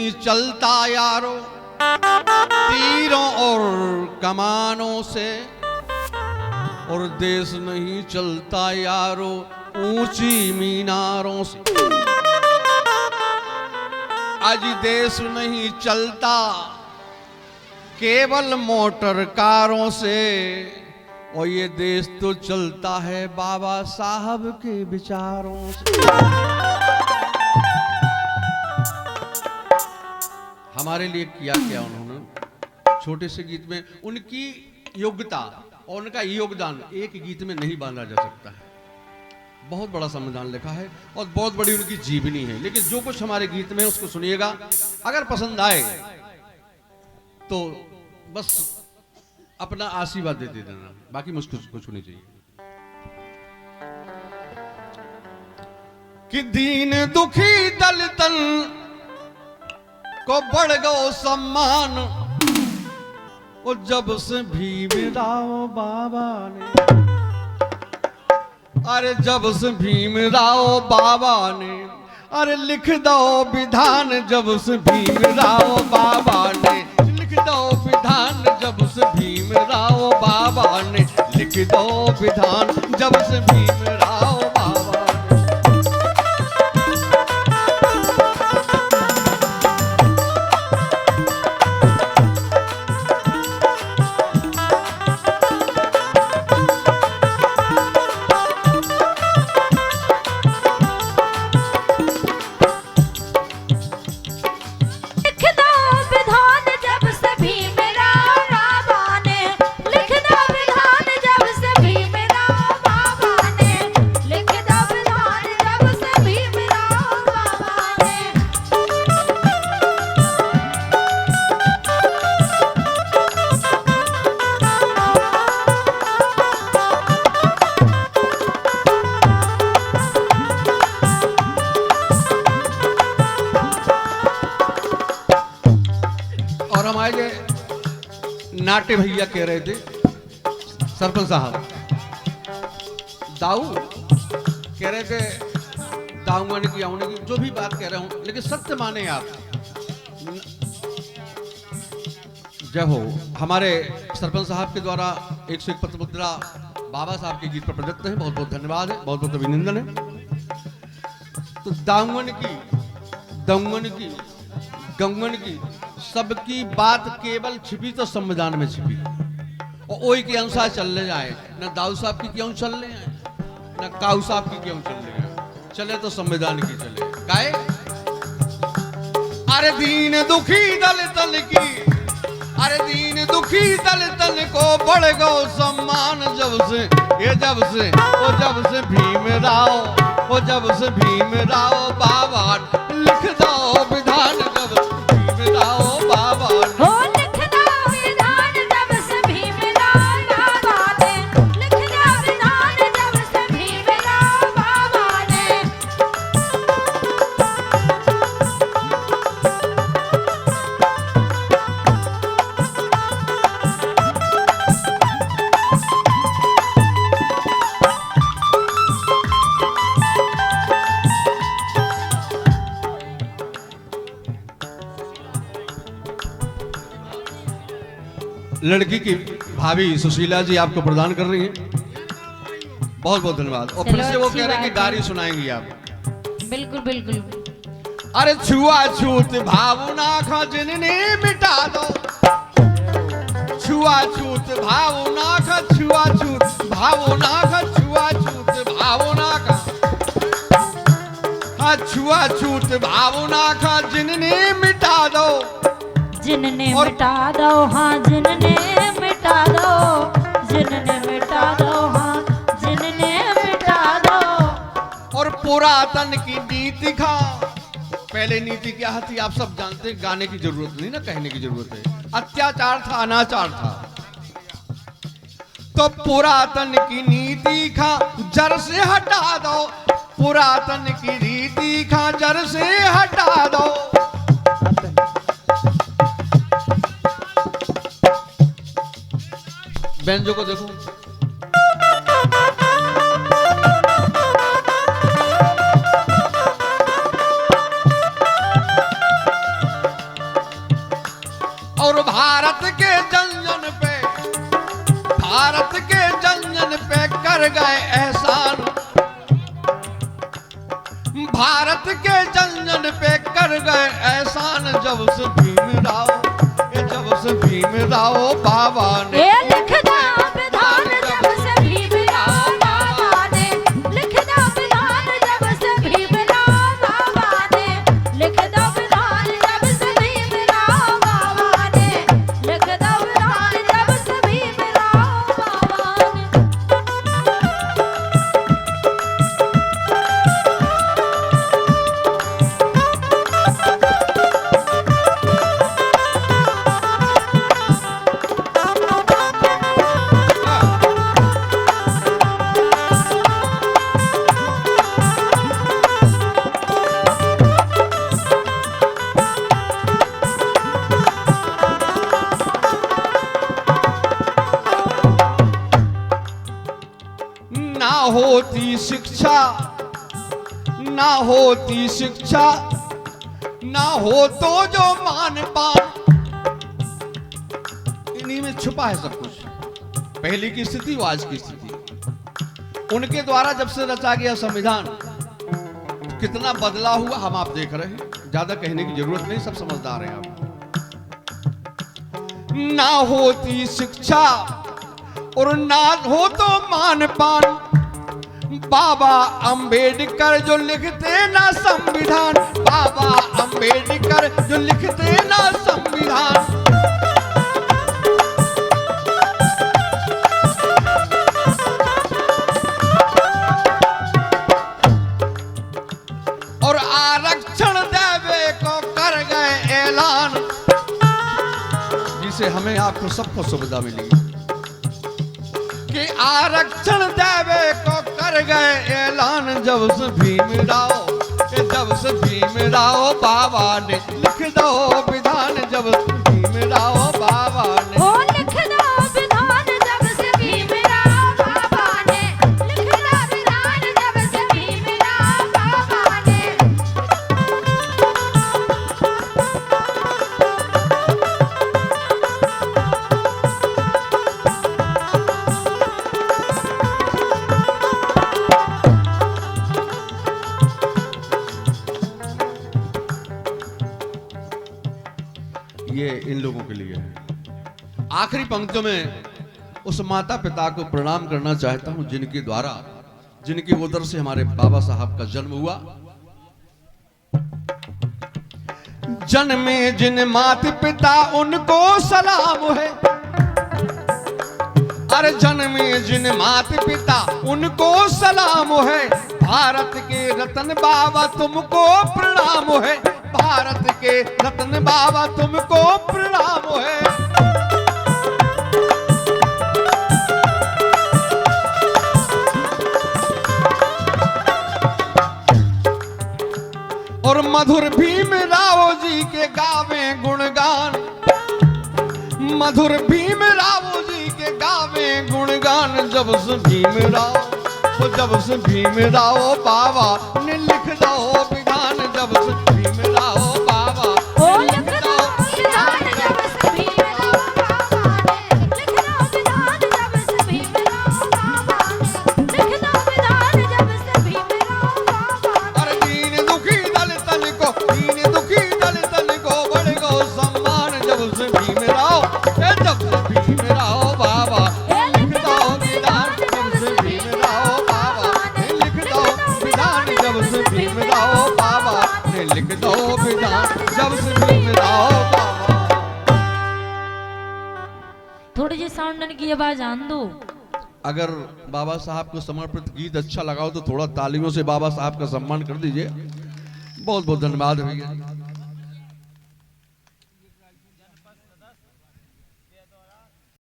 नहीं चलता यारो तीरों और कमानों से, और देश नहीं चलता यारो ऊंची मीनारों से। आज देश नहीं चलता केवल मोटर कारों से, और ये देश तो चलता है बाबा साहब के विचारों से। हमारे लिए किया क्या उन्होंने, छोटे से गीत में उनकी योग्यता और उनका योगदान एक गीत में नहीं बांधा जा सकता है। बहुत बड़ा संविधान लिखा है और बहुत बड़ी उनकी जीवनी है, लेकिन जो कुछ हमारे गीत में उसको सुनिएगा, अगर पसंद आए तो बस अपना आशीर्वाद देते देना, बाकी मुझको कुछ नहीं चाहिए। कि दीन दुखी दलितन को बढ़ गो सम्मान, और जब से भीमराव बाबा ने, अरे जब से भीमराव बाबा ने, अरे लिख दो विधान, जब से भीमराव बाबा ने लिख दो विधान, जब से भीमराव बाबा ने लिख दो विधान, जब से भीमराव बाबा ने। नाटे भैया कह रहे थे सरपंच साहब, दाऊ कह रहे थे, दाऊंगा नहीं किया की, जो भी बात कह रहा हूं, लेकिन सत्य माने आप। जय हो। हमारे सरपंच साहब के द्वारा 101 पत्र मुद्रा बाबा साहब के गीत पर प्रदत्त है, बहुत बहुत धन्यवाद है, बहुत बहुत अभिनंदन है। तो दाऊंगन की, दंगन की, गंगन की सबकी बात केवल छिपी तो संविधान में छिपी, और वही के अनुसार चलने जाए, न दाऊ साहब की क्यों चल रहे हैं, न काऊ साहब की क्यों चल रहे हैं, चले तो संविधान की चले। काहे? अरे दीन दुखी दलितन की, अरे दीन दुखी दलितन को बढ़ गो सम्मान, जब से ये जब से वो जब से भीमराव, वो जब से भीमराव बाबा लिख दो विधान, जब भीमराव बाबा हो लिख दो विधान, जब से भीमराव बाबा ने लिख दो विधान, जब से भीमराव बाबा ने। लड़की की भाभी सुशीला जी आपको प्रदान कर रही हैं, बहुत बहुत धन्यवाद। और फिर से वो कह रहे हैं कि गारी सुनाएंगी आप। बिल्कुल बिल्कुल। अरे छुआछूत भावना का जिनने मिटा दो, छुआछूत भावना का, छुआछूत भावना का, छुआछूत भावना का, हाँ छुआछूत भावना का जिनने मिटा दो, जिनने मिटा दो, हाँ जिनने मिटा दो, जिनने मिटा दो, हाँ जिनने मिटा दो। और पुरातन की नीति का, पहले नीति क्या थी आप सब जानते हैं, गाने की जरूरत नहीं ना, कहने की जरूरत है। अत्याचार था, अनाचार था, तो पुरातन की नीति का जड़ से हटा दो, पुरातन की रीति का जड़ से हटा दो। बेंजो को देखो, और भारत के जन जन पे कर गए एहसान, भारत के जन जन पे कर गए एहसान, जब से भीमराव बाबा ने लिख दो विधान जब से भीमराव बाबा ने, लिख दो विधान जब से भीमराव बाबा ने, लिख दो विधान जब से भीमराव बाबा ने, लिख दो विधान जब से भीमराव बाबा ने। ना होती शिक्षा, ना हो तो जो मान पान, इन्हीं में छुपा है सब कुछ। पहले की स्थिति वो आज की स्थिति, उनके द्वारा जब से रचा गया संविधान कितना बदला हुआ हम आप देख रहे हैं, ज्यादा कहने की जरूरत नहीं, सब समझदार हैं आप। ना होती शिक्षा और ना हो तो मान पान, बाबा अंबेडकर जो लिखते ना संविधान, बाबा अंबेडकर जो लिखते ना संविधान। और आरक्षण देवे को कर गए ऐलान, जिसे हमें आपको सबको सुविधा मिली कि आरक्षण देवे को कर गए ऐलान, जब से भीमराव बाबा ने, लिख दो विधान जब से भीमराव बाबा ने, ओ लिख दो विधान जब से भीमराव बाबा ने, लिख दो विधान जब से भीमराव बाबा ने। ये इन लोगों के लिए है। आखिरी पंक्तियों में उस माता पिता को प्रणाम करना चाहता हूं जिनके द्वारा, जिनके उदर से हमारे बाबा साहब का जन्म हुआ। जन्मे जिन माता पिता उनको सलाम है, अरे जन्मे जिन माता पिता उनको सलाम है, भारत के रतन बाबा तुमको प्रणाम है, भारत के रतन बाबा तुमको प्रणाम है। और मधुर भीमराव जी के गावे गुणगान, मधुर भीमराव जी के गावे गुणगान, जब से भीमराव बाबा ने लिख दो विधान, जब से भीमराव बाबा ओ लिख दो विधान जब से भीमराव बाबा ने, लिख दो विधान जब से भीमराव बाबा ने, लिख दो विधान जब से भीमराव बाबा ने। अरे दीन दुखी दलितन को बढ़ गो सम्मान, जब से भीमराव बाबा लिख दो विधान, जब से भीमराव बाबा ने लिख दो विधान, जब से भीमराव बाबा ने लिख दो विधान, जब से भीमराव बाबा। थोड़ी जी साउंड की आवाज आन दो। अगर बाबा साहब को समर्पित गीत अच्छा लगा हो तो थोड़ा तालियों से बाबा साहब का सम्मान कर दीजिए। बहुत बहुत धन्यवाद भैया।